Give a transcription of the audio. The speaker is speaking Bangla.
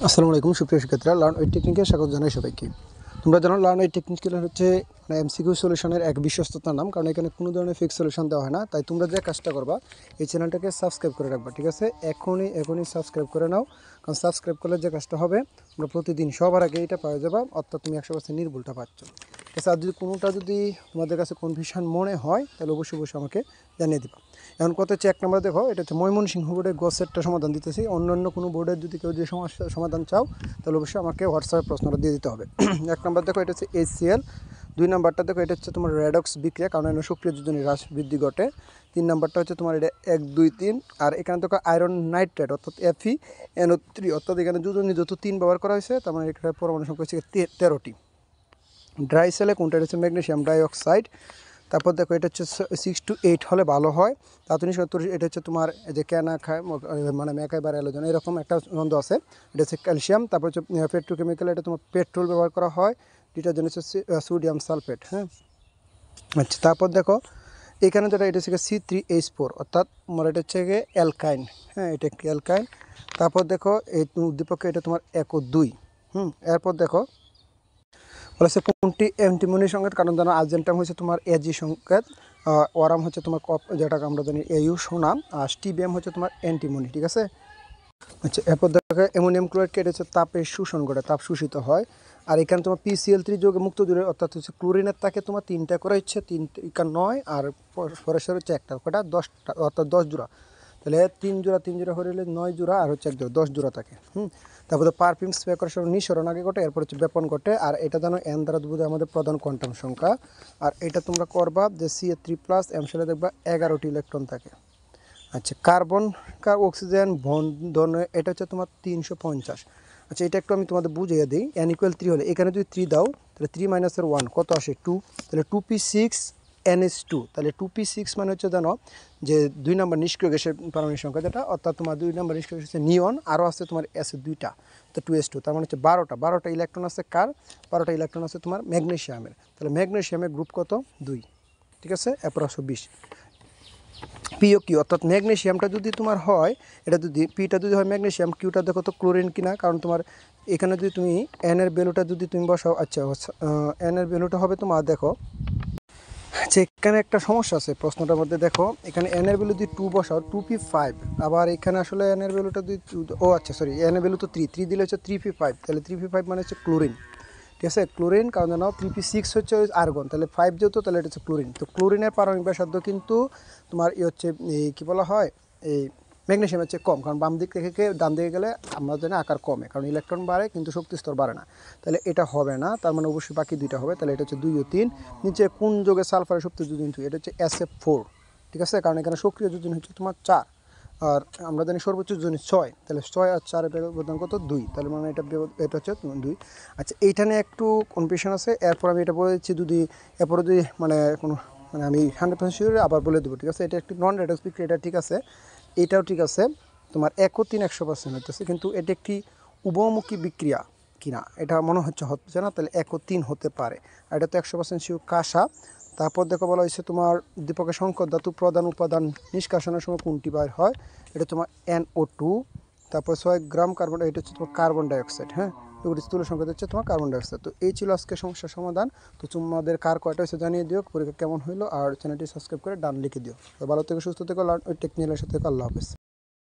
আসসালামু আলাইকুম সুপ্রিয় শিক্ষার্থীরা, লার্ন উইথ টেকনিকে স্বাগত জানাই সবাইকে। তোমরা জানো লার্ন উইথ টেকনিক্যাল হচ্ছে এমসিকিউ সলিউশনের এক বিশ্বস্ততার নাম, কারণ এখানে কোনো ধরনের ফিক্স সলিউশন দেওয়া হয় না। তাই তোমরা যে কাজটা করবা, এই চ্যানেলটাকে সাবস্ক্রাইব করে রাখবা, ঠিক আছে? এখনই সাবস্ক্রাইব করে নাও, কারণ সাবস্ক্রাইব করলে যে কাজটা হবে, তোমরা প্রতিদিন সবার আগে এটা পাওয়া যাবা, অর্থাৎ তুমি 100% নির্ভুলটা পাচ্ছ, ঠিক আছে? আর যদি কোনোটা যদি তোমাদের কাছে কনফিউশন মনে হয়, তাহলে অবশ্যই আমাকে জানিয়ে দিবা। এখন কত হচ্ছে 1 নম্বর দেখো, এটা হচ্ছে ময়মনসিংহ বোর্ডের গ সেটটা সমাধান দিতেছি। অন্য কোনো বোর্ডের যদি কেউ যে সমস্যা সমাধান চাও, তাহলে অবশ্যই আমাকে হোয়াটসঅ্যাপে প্রশ্নটা দিয়ে দিতে হবে। 1 নম্বর দেখো, এটা হচ্ছে HCl। 2 নম্বরটা দেখো, এটা হচ্ছে তোমার রেডক্স বিক্রিয়া, কারণ এখানে সক্রিয় যোজনী হ্রাস বৃদ্ধি ঘটে। 3 নম্বরটা হচ্ছে তোমার এটা 1 2 3। আর এখানে দেখো আয়রন নাইট্রেট অর্থাৎ FeNO3, অর্থাৎ এখানে যোজনী যত 3 ব্যবহার করা হয়েছে, তার মানে এখানে পরমাণু সংখ্যা হচ্ছে 13টি। ড্রাই সেলে কোনটা হচ্ছে ম্যাগনেসিয়াম ডাইঅক্সাইড। তারপর দেখো, এটা হচ্ছে 6 to 8 হলে ভালো হয়। তাড়াতাড়ি 70, এটা হচ্ছে তোমার এই যে ক্যানা খায় মানে মেকাই বা অ্যালোজন, এরকম একটা গন্ধ আছে, এটা হচ্ছে ক্যালসিয়াম। তারপর হচ্ছে পেট্রোকেমিক্যাল, এটা তোমার পেট্রোল ব্যবহার করা হয়। ডিটারজেন্ট হচ্ছে সোডিয়াম সালফেট। হ্যাঁ, আচ্ছা। তারপর দেখো এখানে যেটা, এটা হচ্ছে C3H4, অর্থাৎ তোমার এটা হচ্ছে অ্যালকাইন। হ্যাঁ, এটা একটি অ্যালকাইন। তারপর দেখো এই উদ্দীপকে এটা তোমার 1 ও 2। এরপর দেখো বলেছে কোনটি অ্যান্টিমনি সংকেত, কারণ জানো আর্জেন্টাম হচ্ছে তোমার এজি সংকেত, ওরাম হচ্ছে তোমার কপ, যেটাকে আমরা জানি AU সোনাম, আর স্টিবিয়াম হচ্ছে তোমার অ্যান্টিমনি, ঠিক আছে? আচ্ছা, এরপর দেখো অ্যামোনিয়াম ক্লোরাইড এটা হচ্ছে তাপে শোষণ করে, তাপ শোষিত হয়। আর এখানে তোমার PCl3 যোগে মুক্ত দূরে, অর্থাৎ হচ্ছে ক্লোরিনের তাকে তোমার 3টা করে হচ্ছে 3 9, আর ফরেস্টার হচ্ছে 1টা, কটা 10টা, অর্থাৎ 10 জোড়া। তাহলে 3 জোড়া হলে 9 জোড়া, আর হচ্ছে 1 জোড়া 10 জোড়া থাকে। তারপরে পারফিউম স্প্রে করার সময় নিঃসরণ আগে ঘটে, এরপর হচ্ছে ব্যাপন ঘটে। আর এটা জানো N দ্বারা বোঝায় আমাদের প্রধান কোয়ান্টাম সংখ্যা। আর এটা তোমরা করবা যে Ca3+ M সালে দেখবা 11টি ইলেকট্রন থাকে। আচ্ছা, কার্বন অক্সিজেন বন্ধন, এটা হচ্ছে তোমার 350। আচ্ছা, এটা একটু আমি তোমাদের বুঝিয়ে দিই। N = 3 হলে এখানে যদি 3 দাও, তাহলে 3 - 1 কত আসে? 2। তাহলে 2p6 NH2, তাহলে 2p6 মানে হচ্ছে জানো যে 2 নম্বর নিষ্ক্রিয় গ্যাসের পারমাণবিক সংখ্যা, যেটা অর্থাৎ তোমার 2 নম্বর নিষ্ক্রিয় গ্যাস হচ্ছে নিয়ন, আরও আছে তোমার অ্যাসিড 2টা, তো 2s2, তার মানে হচ্ছে 12টা ইলেকট্রন আছে কার? 12টা ইলেকট্রন আছে তোমার ম্যাগনেসিয়ামের। তাহলে ম্যাগনেসিয়ামের গ্রুপ কত? 2, ঠিক আছে? এরপর 20 পিও কিউ, অর্থাৎ ম্যাগনেসিয়ামটা যদি তোমার হয়, এটা যদি পিটা যদি হয় ম্যাগনেসিয়াম, কিউটা দেখো তো ক্লোরিন কিনা, কারণ তোমার এখানে যদি তুমি এনের ভ্যালুটা যদি তুমি বসাও, আচ্ছা এনের ভ্যালুটা হবে তোমার, দেখো আচ্ছা এখানে একটা সমস্যা আছে প্রশ্নটার মধ্যে। দেখো এখানে এনের ভ্যালু যদি 2 বসাও, 2p5, আবার এখানে আসলে এনের ভ্যালুটা যদি আচ্ছা সরি, এনের ভ্যালু তো 3 দিলে হচ্ছে 3p5, তাহলে 3p5 মানে হচ্ছে ক্লোরিন, ঠিক আছে? ক্লোরিন, কারণ জানো 3p6 হচ্ছে আর্গন, তাহলে 5 যেহেতু, তাহলে এটা হচ্ছে ক্লোরিন। তো ক্লোরিনের পারমাণবিক ব্যাসার্ধ কিন্তু তোমার হচ্ছে এই কী বলা হয়, এই ম্যাগনেসিয়াম হচ্ছে কম, কারণ বাম দিক থেকে ডান দিকে গেলে আমরা জানি আকার কমে, কারণ ইলেকট্রন বাড়ে কিন্তু শক্তি স্তর বাড়ে না। তাহলে এটা হবে না, তার মানে অবশ্যই বাকি 2টা হবে। তাহলে এটা হচ্ছে 2 ও 3। নিচে কোন যোগে সালফারের শক্তি যোজন 2, এটা হচ্ছে SF4, ঠিক আছে? কারণ এখানে সক্রিয় যোজন হচ্ছে তোমার 4, আর আমরা জানি সর্বোচ্চ যোজন 6, তাহলে 6 আর 4 ব্যবধান কত? 2, তাহলে মানে এটা হচ্ছে 2। আচ্ছা, এইখানে একটু কনফিউশন আছে। এরপর আমি এটা বলে দিচ্ছি, এরপরে যদি কোনো আমি 100% শিওর আবার বলে দেবো, ঠিক আছে? এটা একটি নন রেডক্স বিক্রিয়া, এটা ঠিক আছে, এটাও ঠিক আছে। তোমার 1 ও 3 100% হতেছে, কিন্তু এটা একটি উভমুখী বিক্রিয়া কিনা এটা মনে হচ্ছে না, তাহলে 1 ও 3 হতে পারে। আর এটা তো 100% শিওর কাঁসা। তারপর দেখো বলা হয়েছে তোমার দীপকের সংকর ধাতু প্রধান উপাদান নিষ্কাশনের সময় কোনটি বাইর হয়? এটা তোমার NO2। তারপর 6 গ্রাম কার্বন, এটা হচ্ছে তোমার কার্বন ডাইঅক্সাইড। হ্যাঁ, এগুলি স্থূল সংকেত হচ্ছে তোমার কার্বন ডাইঅক্সাইড। তো এই ছিল আজকে সমস্যার সমাধান। তো তোমাদের কার কয়টা হয়েছে জানিয়ে দিও, পরীক্ষা কেমন হইলো, আর চ্যানেলটি সাবস্ক্রাইব করে ডান লিখে দিও। তো ভালো থেকে সুস্থ থেকে লার্ন উইথ টেকনিক্যালের সাথে। আল্লাহ হাফেজ।